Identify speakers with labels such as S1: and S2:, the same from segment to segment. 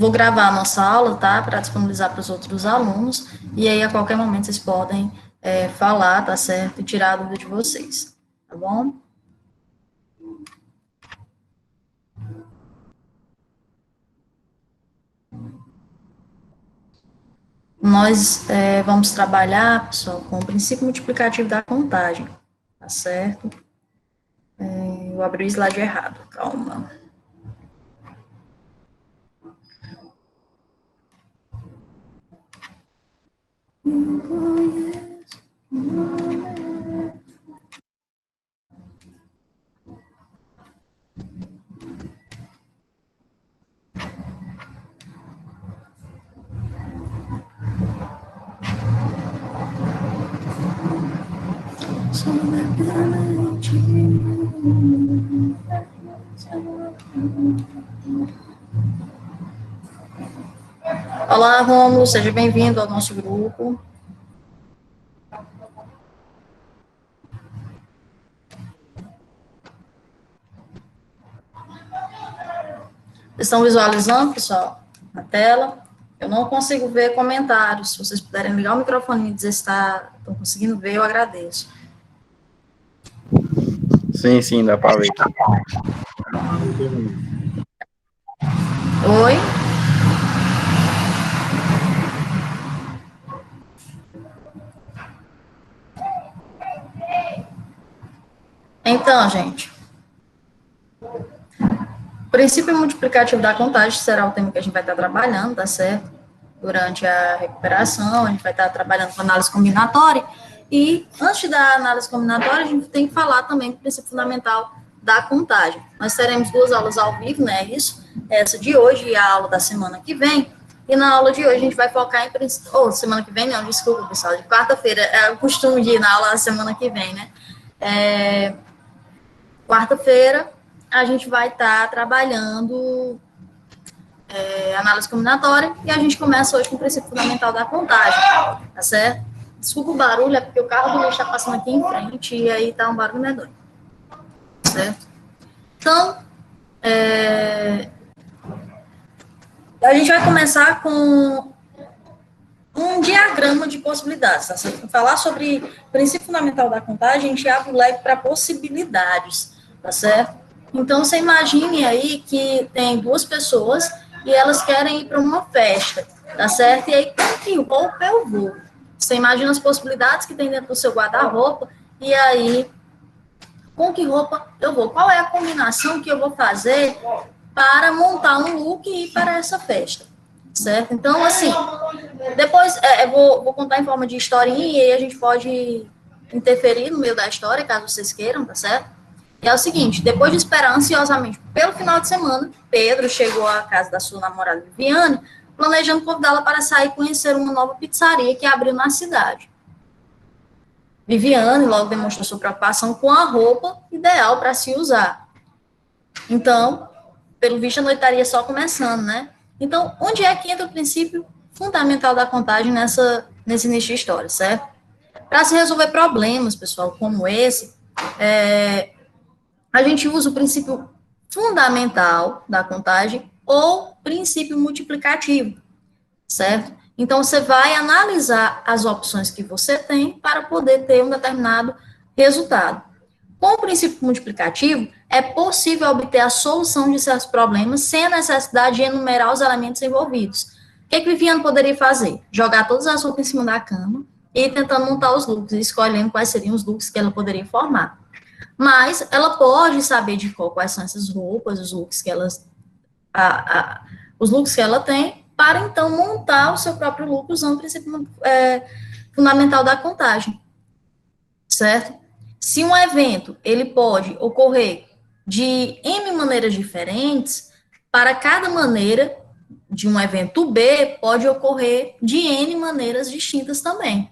S1: Vou gravar a nossa aula, tá? Para disponibilizar para os outros alunos. E aí, a qualquer momento, vocês podem falar, tá certo? E tirar a dúvida de vocês, tá bom? Nós vamos trabalhar, pessoal, com o princípio multiplicativo da contagem, tá certo? Eu abri o slide errado, calma. Olá, Rômulo, seja bem-vindo ao nosso grupo. Vocês estão visualizando, pessoal, na tela? Eu não consigo ver comentários. Se vocês puderem ligar o microfone e dizer se estão conseguindo ver, eu agradeço.
S2: Sim, dá para ver.
S1: Oi? Então, gente, o princípio multiplicativo da contagem será o tema que a gente vai estar trabalhando, tá certo? Durante a recuperação, a gente vai estar trabalhando com análise combinatória. E antes da análise combinatória, a gente tem que falar também do princípio fundamental da contagem. Nós teremos 2 aulas ao vivo, né? Isso, essa de hoje e a aula da semana que vem. E na aula de hoje a gente vai focar em semana que vem, não, desculpa, pessoal, de quarta-feira, é o costume de ir na aula da semana que vem, né? Quarta-feira a gente vai estar trabalhando análise combinatória e a gente começa hoje com o princípio fundamental da contagem, tá certo? Desculpa o barulho, é porque o carro do lixo está passando aqui em frente e aí tá um barulho medonho, certo? Então, a gente vai começar com um diagrama de possibilidades, tá certo? Para falar sobre o princípio fundamental da contagem, a gente abre o leque para possibilidades, tá certo? Então, você imagine aí que tem 2 pessoas e elas querem ir para uma festa, tá certo? E aí, com que roupa eu vou? Você imagina as possibilidades que tem dentro do seu guarda-roupa e aí, com que roupa eu vou? Qual é a combinação que eu vou fazer para montar um look e ir para essa festa, certo? Então, assim, depois eu vou contar em forma de historinha e aí a gente pode interferir no meio da história, caso vocês queiram, tá certo? E é o seguinte, depois de esperar ansiosamente pelo final de semana, Pedro chegou à casa da sua namorada Viviane, planejando convidá-la para sair e conhecer uma nova pizzaria que abriu na cidade. Viviane logo demonstrou sua preocupação com a roupa ideal para se usar. Então, pelo visto, a noite estaria só começando, né? Então, onde é que entra o princípio fundamental da contagem nesse início de história, certo? Para se resolver problemas, pessoal, como esse, a gente usa o princípio fundamental da contagem ou princípio multiplicativo, certo? Então, você vai analisar as opções que você tem para poder ter um determinado resultado. Com o princípio multiplicativo, é possível obter a solução de certos problemas sem a necessidade de enumerar os elementos envolvidos. O que Viviane poderia fazer? Jogar todas as roupas em cima da cama e ir tentando montar os looks, escolhendo quais seriam os looks que ela poderia formar. Mas ela pode saber de quais são essas roupas, os looks que ela tem, para então montar o seu próprio look usando o princípio fundamental da contagem, certo? Se um evento ele pode ocorrer de N maneiras diferentes, para cada maneira de um evento B pode ocorrer de N maneiras distintas também,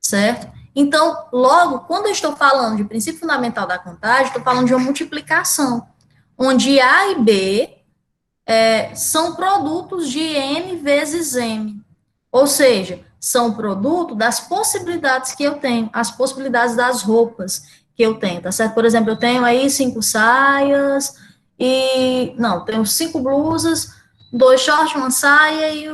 S1: certo? Então, logo, quando eu estou falando de princípio fundamental da contagem, estou falando de uma multiplicação, onde A e B são produtos de N vezes M, ou seja, são produto das possibilidades que eu tenho, as possibilidades das roupas que eu tenho, tá certo? Por exemplo, eu tenho aí 5 saias tenho 5 blusas, 2 shorts, uma saia e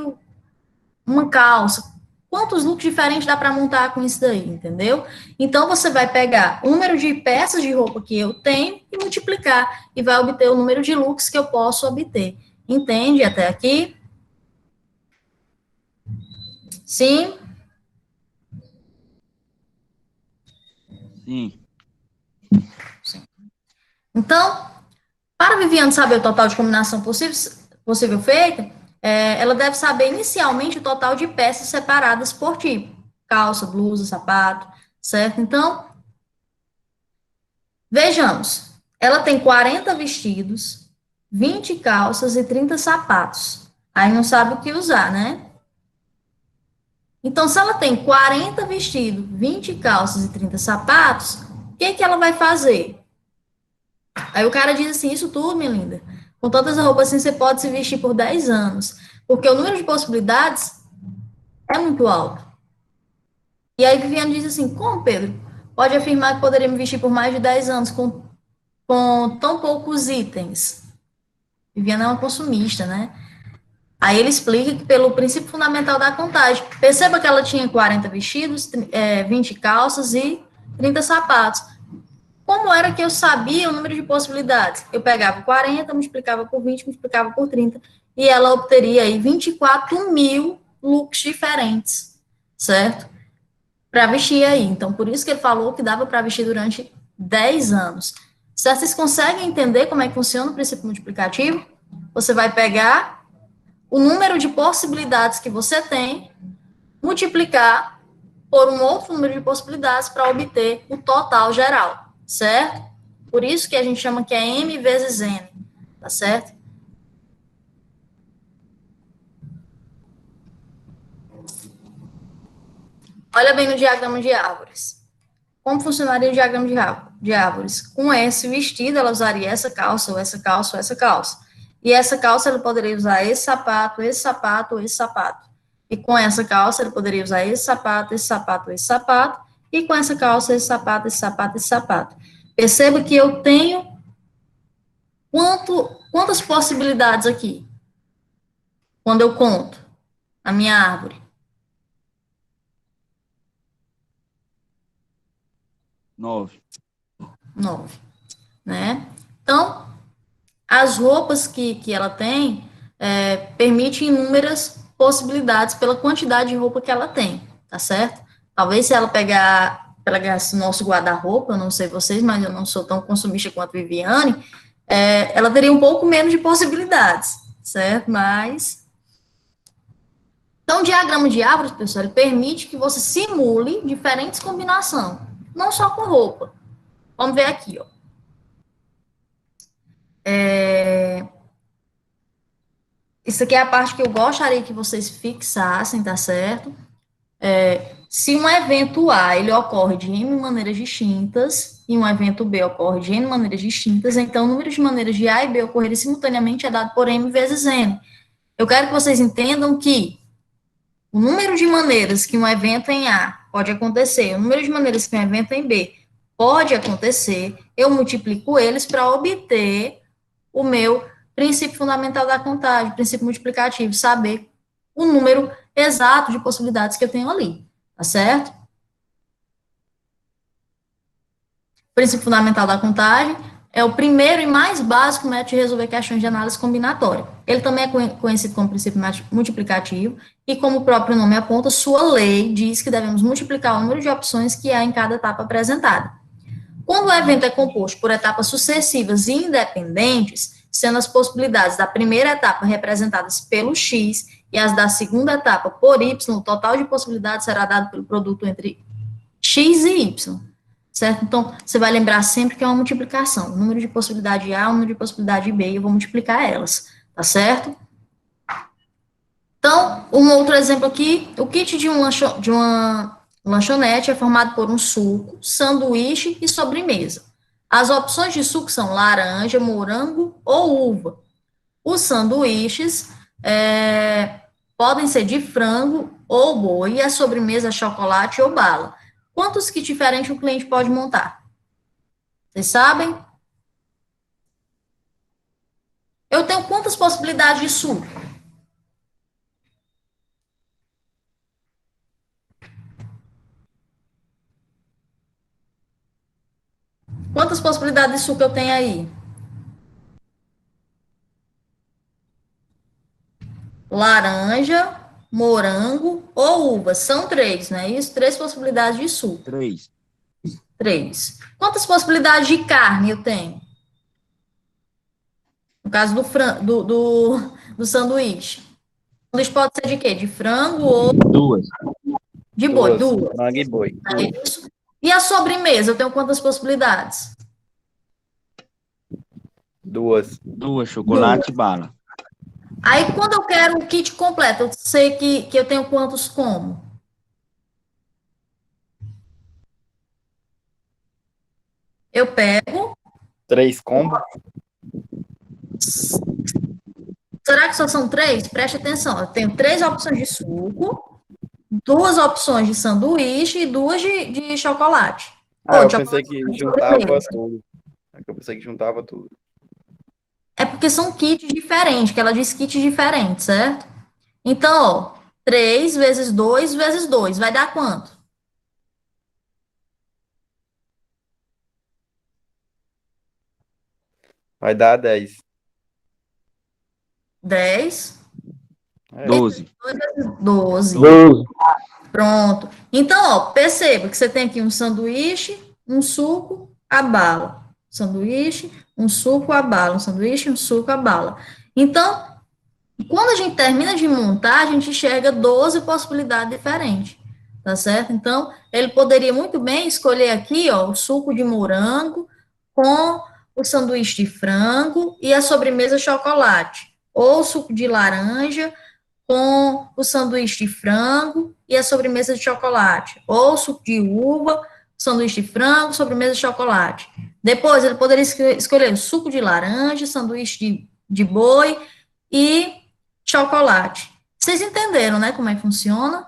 S1: uma calça. Quantos looks diferentes dá para montar com isso daí, entendeu? Então, você vai pegar o número de peças de roupa que eu tenho e multiplicar, e vai obter o número de looks que eu posso obter. Entende até aqui? Sim?
S2: Sim.
S1: Sim. Então, para a Viviane saber o total de combinação possível feita, ela deve saber inicialmente o total de peças separadas por tipo. Calça, blusa, sapato, certo? Então, vejamos. Ela tem 40 vestidos, 20 calças e 30 sapatos. Aí não sabe o que usar, né? Então, se ela tem 40 vestidos, 20 calças e 30 sapatos, o que ela vai fazer? Aí o cara diz assim, isso tudo, minha linda, com todas as roupas assim, você pode se vestir por 10 anos, porque o número de possibilidades é muito alto. E aí Viviane diz assim, como, Pedro? Pode afirmar que poderia me vestir por mais de 10 anos com tão poucos itens. Viviane é uma consumista, né? Aí ele explica que pelo princípio fundamental da contagem. Perceba que ela tinha 40 vestidos, 20 calças e 30 sapatos. Como era que eu sabia o número de possibilidades? Eu pegava 40, multiplicava por 20, multiplicava por 30, e ela obteria aí 24 mil looks diferentes, certo? Para vestir aí. Então, por isso que ele falou que dava para vestir durante 10 anos. Certo? Vocês conseguem entender como é que funciona o princípio multiplicativo? Você vai pegar o número de possibilidades que você tem, multiplicar por um outro número de possibilidades para obter o total geral, certo? Por isso que a gente chama que é M vezes N, tá certo? Olha bem no diagrama de árvores. Como funcionaria o diagrama de árvores? Com esse vestido, ela usaria essa calça, ou essa calça, ou essa calça. E essa calça, ela poderia usar esse sapato, esse sapato, ou esse sapato. E com essa calça, ela poderia usar esse sapato, esse sapato, esse sapato. E com essa calça, esse sapato, esse sapato, esse sapato. Perceba que eu tenho quantas possibilidades aqui? Quando eu conto a minha árvore.
S2: 9.
S1: 9, né? Então, as roupas que ela tem permitem inúmeras possibilidades pela quantidade de roupa que ela tem, tá certo? Talvez se ela pegasse nosso guarda-roupa, eu não sei vocês, mas eu não sou tão consumista quanto Viviane, ela teria um pouco menos de possibilidades, certo? Mas... Então, o diagrama de árvores, pessoal, ele permite que você simule diferentes combinações, não só com roupa. Vamos ver aqui, ó. Isso aqui é a parte que eu gostaria que vocês fixassem, tá certo? Se um evento A, ele ocorre de N maneiras distintas, e um evento B ocorre de N maneiras distintas, então o número de maneiras de A e B ocorrerem simultaneamente é dado por M vezes N. Eu quero que vocês entendam que o número de maneiras que um evento em A pode acontecer, o número de maneiras que um evento em B pode acontecer, eu multiplico eles para obter o meu princípio fundamental da contagem, princípio multiplicativo, saber o número exato de possibilidades que eu tenho ali, tá certo? O princípio fundamental da contagem é o primeiro e mais básico método de resolver questões de análise combinatória. Ele também é conhecido como princípio multiplicativo, e como o próprio nome aponta, sua lei diz que devemos multiplicar o número de opções que há em cada etapa apresentada. Quando o evento é composto por etapas sucessivas e independentes, sendo as possibilidades da primeira etapa representadas pelo X e as da segunda etapa por Y, o total de possibilidades será dado pelo produto entre X e Y, certo? Então, você vai lembrar sempre que é uma multiplicação. O número de possibilidade A, o número de possibilidade B, eu vou multiplicar elas, tá certo? Então, um outro exemplo aqui, o kit de uma lanchonete é formado por um suco, sanduíche e sobremesa. As opções de suco são laranja, morango ou uva. Os sanduíches podem ser de frango ou boi, e a sobremesa chocolate ou bala. Quantos kits diferentes o cliente pode montar? Vocês sabem? Eu tenho quantas possibilidades de suco? possibilidades de suco eu tenho aí? Laranja, morango ou uva. São 3, não é isso? 3 possibilidades de suco.
S2: 3.
S1: 3. Quantas possibilidades de carne eu tenho? No caso do sanduíche. O sanduíche pode ser de quê? De frango ou
S2: 2.
S1: de boi? 2.
S3: Frango e boi.
S1: É isso. E a sobremesa, eu tenho quantas possibilidades?
S3: 2.
S2: 2, chocolate e bala.
S1: Aí, quando eu quero o kit completo, eu sei que eu tenho quantos como? Eu pego.
S3: 3 combos.
S1: Será que só são 3? Preste atenção. Eu tenho 3 opções de suco, 2 opções de sanduíche e 2 de chocolate.
S3: Eu pensei que juntava tudo. Eu pensei que juntava tudo.
S1: É porque são kits diferentes, que ela diz kits diferentes, certo? Então, ó, 3 vezes 2 vezes 2, vai dar quanto?
S3: Vai dar 10.
S1: 10.
S2: 12.
S1: 2 vezes 12.
S4: 12.
S1: Pronto. Então, ó, perceba que você tem aqui um sanduíche, um suco, a bala. Sanduíche, um suco, a bala. Um sanduíche, um suco, a bala. Então, quando a gente termina de montar, a gente enxerga 12 possibilidades diferentes, tá certo? Então, ele poderia muito bem escolher aqui, ó, o suco de morango com o sanduíche de frango e a sobremesa chocolate, ou o suco de laranja com o sanduíche de frango e a sobremesa de chocolate, ou suco de uva, sanduíche de frango, sobremesa de chocolate. Depois, ele poderia escolher suco de laranja, sanduíche de boi e chocolate. Vocês entenderam, né, como é que funciona?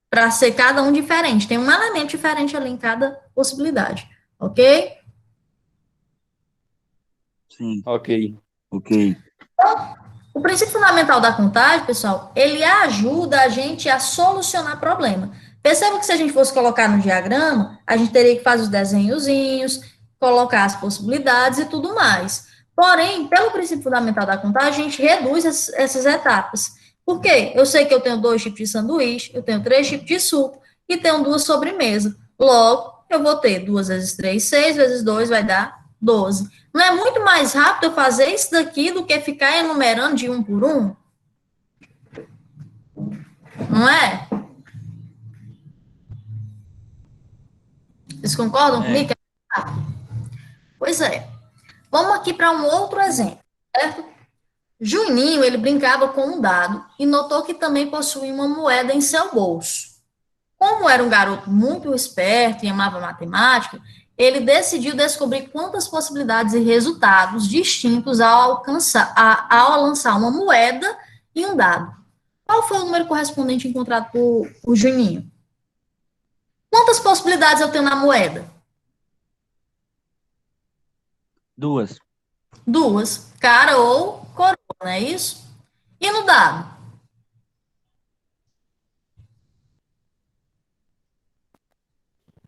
S1: Para ser cada um diferente. Tem um elemento diferente ali em cada possibilidade, ok?
S2: Sim.
S3: Ok.
S2: Ok.
S1: O princípio fundamental da contagem, pessoal, ele ajuda a gente a solucionar problema. Perceba que se a gente fosse colocar no diagrama, a gente teria que fazer os desenhozinhos, colocar as possibilidades e tudo mais. Porém, pelo princípio fundamental da contagem, a gente reduz essas etapas. Por quê? Eu sei que eu tenho 2 tipos de sanduíche, eu tenho 3 tipos de suco e tenho 2 sobremesas. Logo, eu vou ter 2 vezes 3, 6 vezes 2 vai dar 12. Não é muito mais rápido eu fazer isso daqui do que ficar enumerando de um por um? Não é? Vocês concordam comigo? Pois é. Vamos aqui para um outro exemplo, certo? Juninho, ele brincava com um dado e notou que também possuía uma moeda em seu bolso. Como era um garoto muito esperto e amava matemática, ele decidiu descobrir quantas possibilidades e resultados distintos ao lançar uma moeda e um dado. Qual foi o número correspondente encontrado por Juninho? Quantas possibilidades eu tenho na moeda?
S2: 2.
S1: 2. Cara ou coroa, não é isso? E no dado?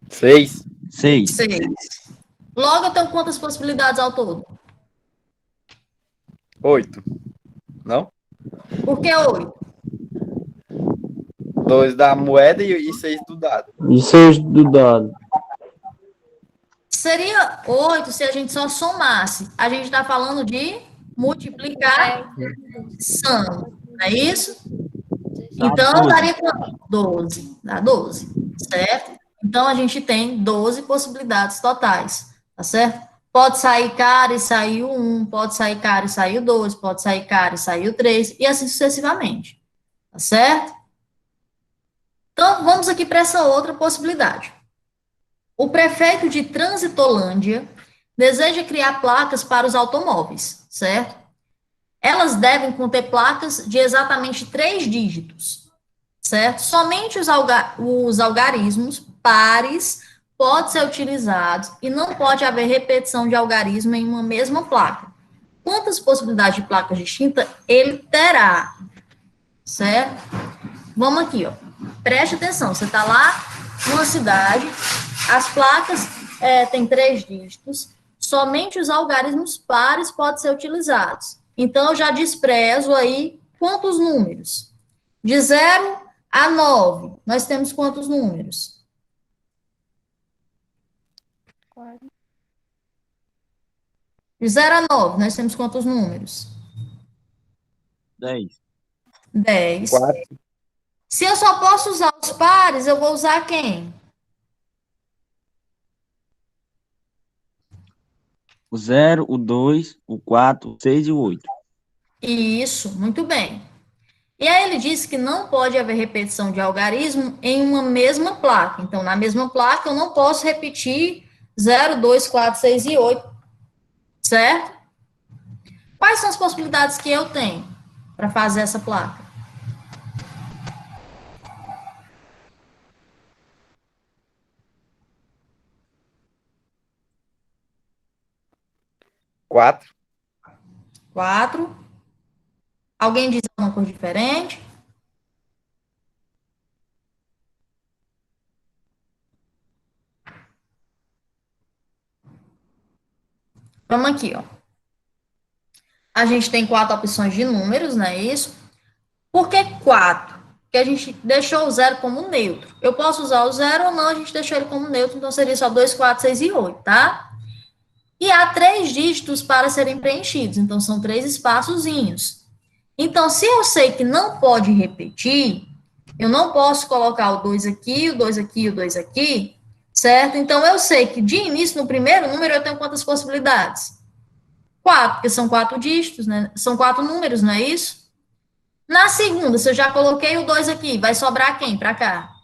S3: 6.
S2: 6.
S1: 6. Logo, eu tenho quantas possibilidades ao todo?
S3: 8. Não?
S1: Por que 8?
S3: 2 da moeda e 6 do dado.
S4: E 6 do dado.
S1: Seria 8 se a gente só somasse. A gente está falando de multiplicação, não é isso? Então, daria quanto? 12. Dá 12, certo? Então, a gente tem 12 possibilidades totais, tá certo? Pode sair cara e sair o 1, pode sair cara e sair o 2, pode sair cara e sair o 3, e assim sucessivamente, tá certo? Então, vamos aqui para essa outra possibilidade. O prefeito de Transitolândia deseja criar placas para os automóveis, certo? Elas devem conter placas de exatamente 3 dígitos, certo? Somente os algarismos pares podem ser utilizados e não pode haver repetição de algarismo em uma mesma placa. Quantas possibilidades de placas distintas ele terá, certo? Vamos aqui, ó. Preste atenção, você está lá numa cidade, as placas tem 3 dígitos, somente os algarismos pares podem ser utilizados. Então, eu já desprezo aí quantos números? De 0 a 9, nós temos quantos números?
S4: 4.
S1: De 0 a 9, nós temos quantos números?
S2: 10.
S1: 10.
S3: 4.
S1: Se eu só posso usar os pares, eu vou usar quem?
S2: O 0, o 2, o 4, o 6 e o 8.
S1: Isso, muito bem. E aí ele disse que não pode haver repetição de algarismo em uma mesma placa. Então, na mesma placa, eu não posso repetir 0, 2, 4, 6 e 8, certo? Quais são as possibilidades que eu tenho para fazer essa placa?
S3: Quatro.
S1: 4. Alguém diz alguma coisa diferente? Vamos aqui, ó. A gente tem 4 opções de números, não é isso? Por que 4? Porque a gente deixou o 0 como neutro. Eu posso usar o 0 ou não, a gente deixou ele como neutro, então seria só 2, 4, 6 e 8, tá? E há 3 dígitos para serem preenchidos, então são 3 espaçozinhos. Então, se eu sei que não pode repetir, eu não posso colocar o 2 aqui, o 2 aqui e o 2 aqui, certo? Então, eu sei que de início, no primeiro número, eu tenho quantas possibilidades? 4, porque são 4 dígitos, né? São 4 números, não é isso? Na segunda, se eu já coloquei o 2 aqui, vai sobrar quem para cá?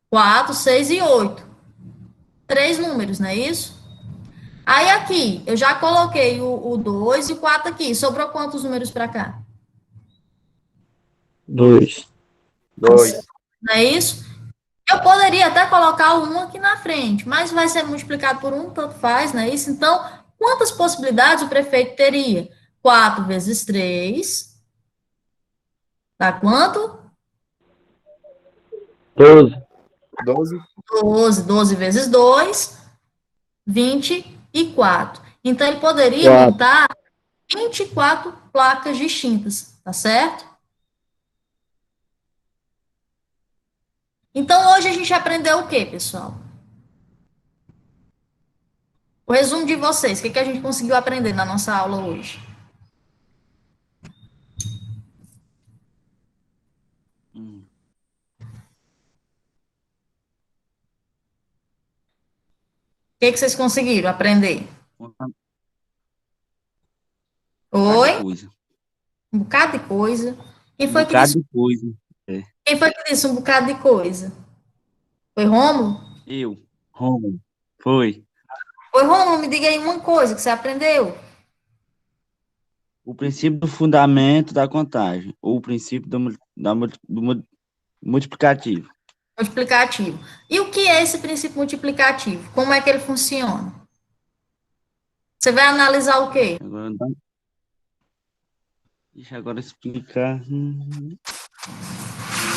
S1: 4, 6 e 8. 3 números, não é isso? Aí aqui, eu já coloquei o 2 e o 4 aqui. Sobrou quantos números para cá?
S5: 2.
S3: 2.
S1: Não é isso? Eu poderia até colocar o 1 aqui na frente, mas vai ser multiplicado por 1, tanto faz, não é isso? Então, quantas possibilidades o prefeito teria? 4 vezes 3. Dá quanto?
S5: 12.
S3: 12.
S1: 12. 12 vezes 2, 24. Então, ele poderia
S5: 4.
S1: montar 24 placas distintas, tá certo? Então, hoje a gente aprendeu o quê, pessoal? O resumo de vocês, o que a gente conseguiu aprender na nossa aula hoje? O que vocês conseguiram aprender? Oi?
S2: Coisa.
S1: Um bocado de coisa. Quem
S2: Um
S1: foi que
S2: bocado
S1: disse,
S2: de coisa.
S1: quem foi que disse um bocado de coisa? Foi Rômulo?
S2: Eu, Romulo, foi.
S1: Foi Rômulo, me diga aí uma coisa que você aprendeu.
S2: O princípio do fundamento da contagem, ou o princípio do multiplicativo.
S1: Multiplicativo. E o que é esse princípio multiplicativo? Como é que ele funciona? Você vai analisar o quê?
S2: Agora não dá. Deixa agora explicar.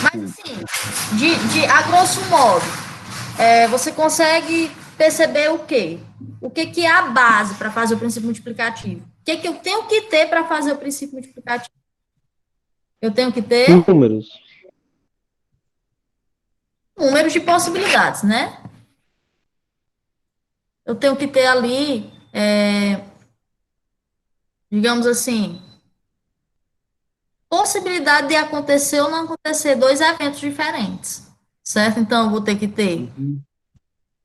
S1: Mas assim, a grosso modo, você consegue perceber o quê? O que é a base para fazer o princípio multiplicativo? O que eu tenho que ter para fazer o princípio multiplicativo? Eu tenho que ter
S5: Números.
S1: números de possibilidades, né? Eu tenho que ter ali, digamos assim, possibilidade de acontecer ou não acontecer 2 eventos diferentes, certo? Então, eu vou ter que ter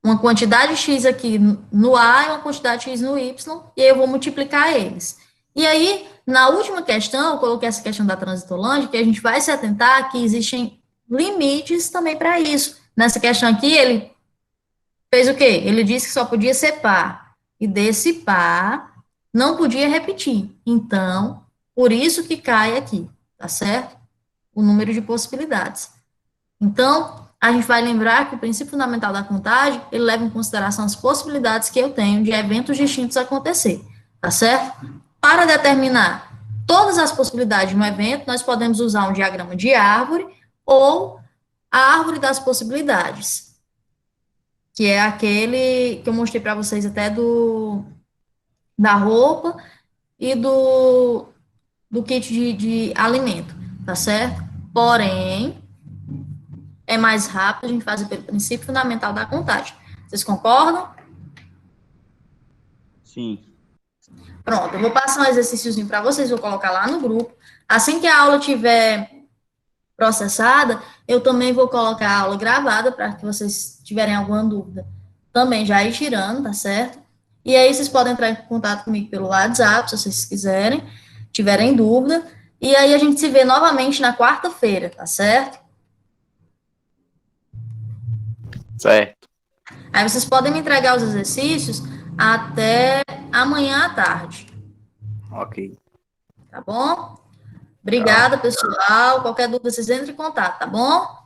S1: uma quantidade X aqui no A e uma quantidade X no Y, e aí eu vou multiplicar eles. E aí, na última questão, eu coloquei essa questão da transitolândia, que a gente vai se atentar que existem limites também para isso. Nessa questão aqui, ele fez o quê? Ele disse que só podia ser par, e desse par não podia repetir. Então, por isso que cai aqui, tá certo? O número de possibilidades. Então, a gente vai lembrar que o princípio fundamental da contagem, ele leva em consideração as possibilidades que eu tenho de eventos distintos acontecer, tá certo? Para determinar todas as possibilidades de um evento, nós podemos usar um diagrama de árvore ou a árvore das possibilidades. que é aquele que eu mostrei para vocês até da roupa e do kit de alimento, tá certo? Porém, é mais rápido a gente fazer pelo princípio fundamental da contagem. Vocês concordam?
S2: Sim.
S1: Pronto, eu vou passar um exercíciozinho para vocês, vou colocar lá no grupo. Assim que a aula tiver processada, eu também vou colocar a aula gravada para que vocês tiverem alguma dúvida. Também já ir tirando, tá certo? E aí vocês podem entrar em contato comigo pelo WhatsApp, se vocês quiserem, tiverem dúvida. E aí a gente se vê novamente na quarta-feira, tá certo?
S3: Certo.
S1: Aí vocês podem me entregar os exercícios até amanhã à tarde,
S3: Ok.
S1: tá bom? Obrigada, pessoal. Qualquer dúvida, vocês entrem em contato, tá bom?